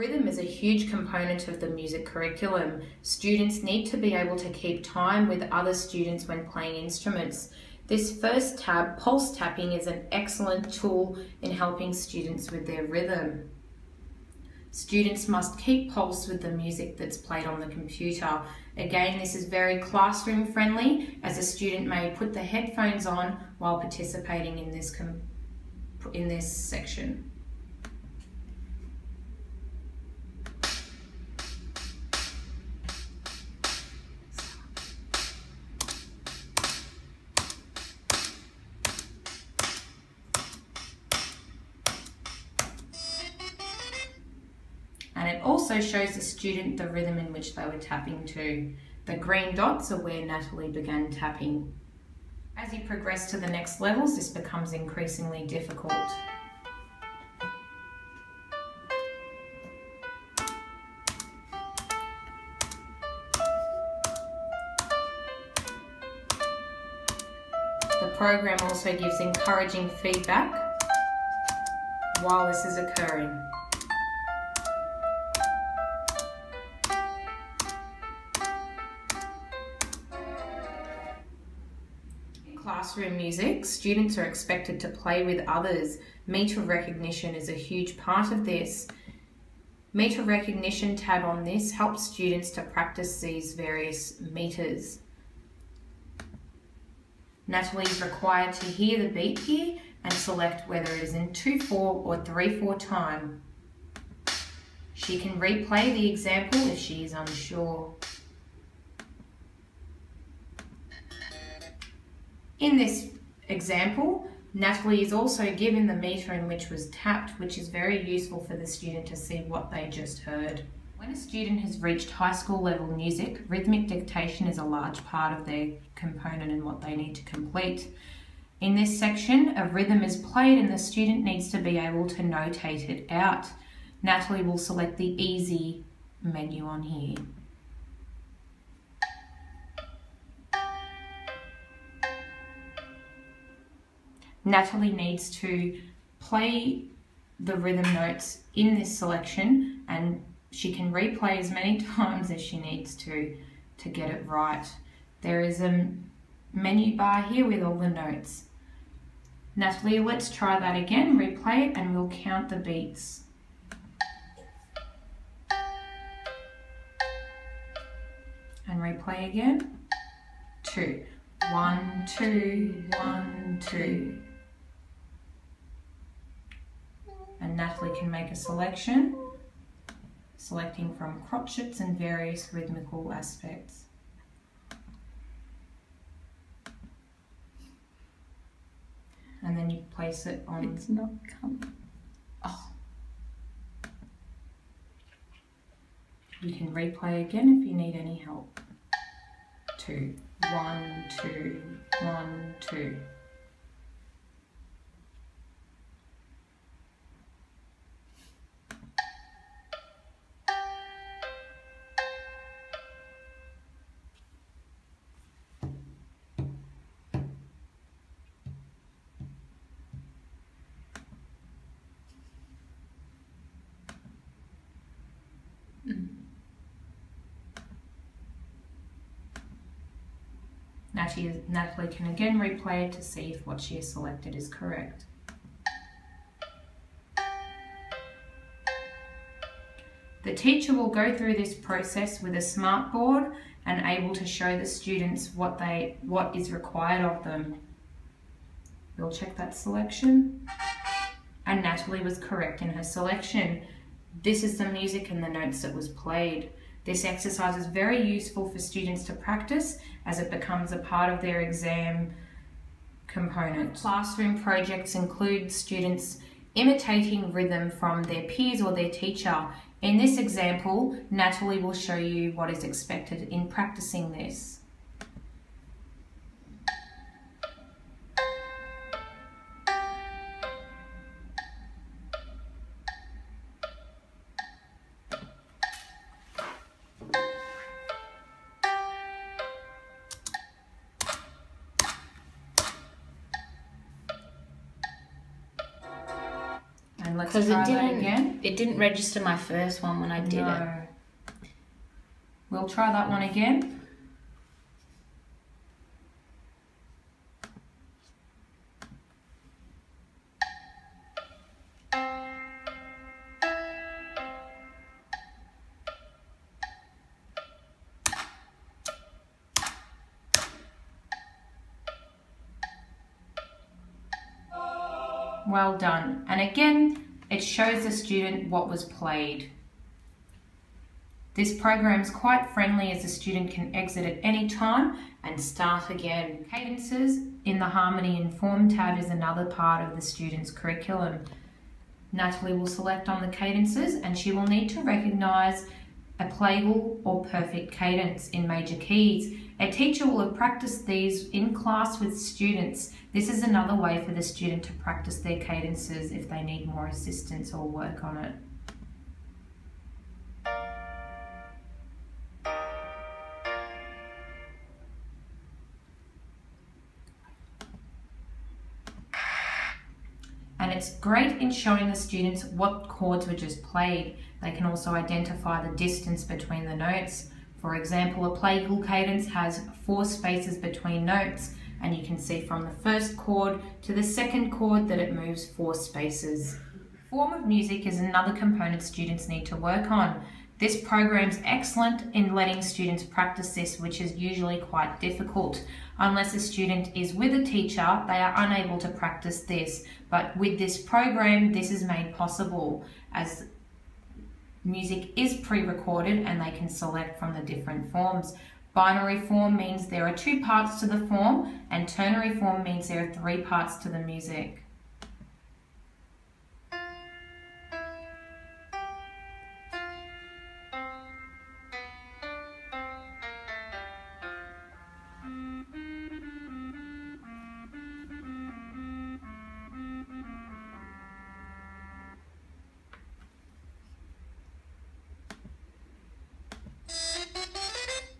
Rhythm is a huge component of the music curriculum. Students need to be able to keep time with other students when playing instruments. This first tab, pulse tapping, is an excellent tool in helping students with their rhythm. Students must keep pulse with the music that's played on the computer. Again, this is very classroom friendly, as a student may put the headphones on while participating in this section. And it also shows the student the rhythm in which they were tapping to. The green dots are where Natalie began tapping. As you progress to the next levels, this becomes increasingly difficult. The program also gives encouraging feedback while this is occurring. Classroom music, students are expected to play with others. Meter recognition is a huge part of this. Meter recognition tab on this helps students to practice these various meters. Natalie is required to hear the beat here and select whether it is in 2/4 or 3/4 time. She can replay the example if she is unsure. In this example, Natalie is also given the meter in which was tapped, which is very useful for the student to see what they just heard. When a student has reached high school level music, rhythmic dictation is a large part of their component and what they need to complete. In this section, a rhythm is played and the student needs to be able to notate it out. Natalie will select the easy menu on here. Natalie needs to play the rhythm notes in this selection, and she can replay as many times as she needs to get it right. There is a menu bar here with all the notes. Natalie, let's try that again. Replay it and we'll count the beats. And replay again. 2. 1, 2, 1, 2. And Natalie can make a selection, selecting from crotchets and various rhythmical aspects. And then you place it on... It's not coming. Oh. You can replay again if you need any help. 2, 1, 2, 1, 2. Natalie can again replay it to see if what she has selected is correct. The teacher will go through this process with a smart board and able to show the students what is required of them. We'll check that selection. And Natalie was correct in her selection. This is the music and the notes that was played. This exercise is very useful for students to practice as it becomes a part of their exam component. Classroom projects include students imitating rhythm from their peers or their teacher. In this example, Natalie will show you what is expected in practicing this. And let's Because try that again. It didn't register my first one when I did it. We'll try that one again. Well done. And again, it shows the student what was played. This program is quite friendly as the student can exit at any time and start again. Cadences in the Harmony and Form tab is another part of the student's curriculum. Natalie will select on the cadences and she will need to recognise a playful or perfect cadence in major keys. A teacher will have practiced these in class with students. This is another way for the student to practice their cadences if they need more assistance or work on it. And it's great in showing the students what chords were just played. They can also identify the distance between the notes. For example, a playful cadence has 4 spaces between notes, and you can see from the first chord to the second chord that it moves 4 spaces. Form of music is another component students need to work on. This program's excellent in letting students practice this, which is usually quite difficult. Unless a student is with a teacher, they are unable to practice this. But with this program, this is made possible as music is pre-recorded and they can select from the different forms. Binary form means there are 2 parts to the form, and ternary form means there are 3 parts to the music.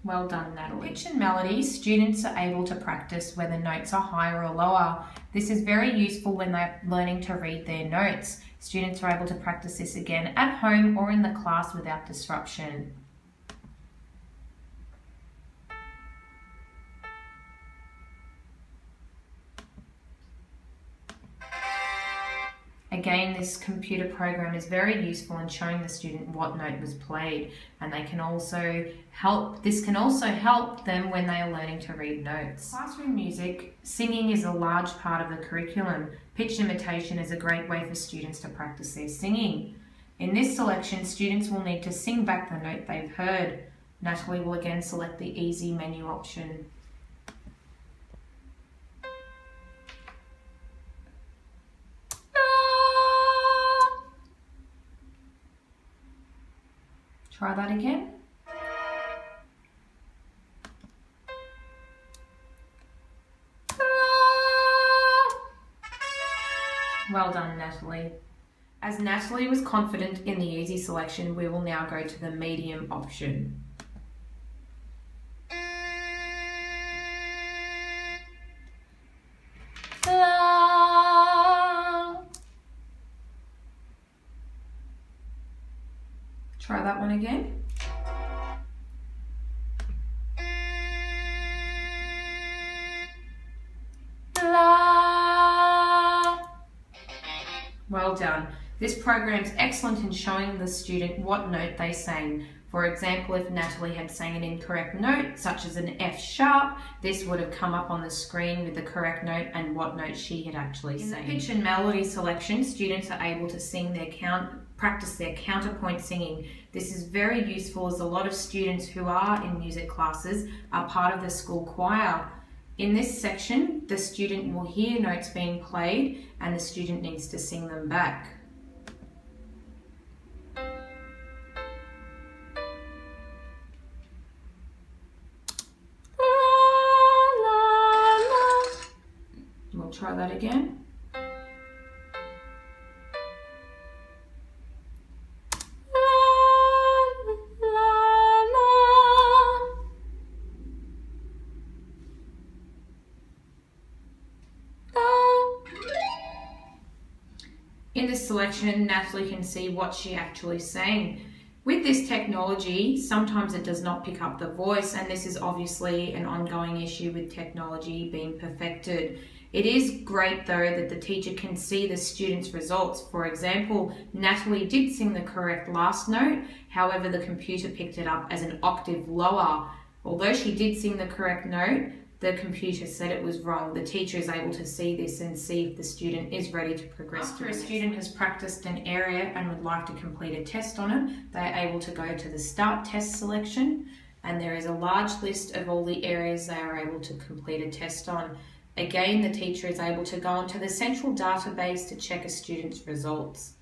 Well done, Natalie. Pitch and melody, students are able to practice where the notes are higher or lower. This is very useful when they're learning to read their notes. Students are able to practice this again at home or in the class without disruption. Again, this computer program is very useful in showing the student what note was played, and this can also help them when they are learning to read notes. Classroom music, singing is a large part of the curriculum. Pitch imitation is a great way for students to practice their singing. In this selection, students will need to sing back the note they've heard. Natalie will again select the easy menu option. Try that again. Well done, Natalie. As Natalie was confident in the easy selection, we will now go to the medium option. Try that one again. Well done. This program is excellent in showing the student what note they sang. For example, if Natalie had sang an incorrect note, such as an F sharp, this would have come up on the screen with the correct note and what note she had actually sang. In the pitch and melody selection, students are able to practice their counterpoint singing. This is very useful as a lot of students who are in music classes are part of the school choir. In this section, the student will hear notes being played and the student needs to sing them back. We'll try that again. In this selection, Natalie can see what she actually is saying. With this technology, sometimes it does not pick up the voice, and this is obviously an ongoing issue with technology being perfected. It is great though that the teacher can see the student's results. For example, Natalie did sing the correct last note, however the computer picked it up as an octave lower. Although she did sing the correct note, the computer said it was wrong. The teacher is able to see this and see if the student is ready to progress. After a student has practiced an area and would like to complete a test on it, they are able to go to the Start Test selection, and there is a large list of all the areas they are able to complete a test on. Again, the teacher is able to go onto the central database to check a student's results.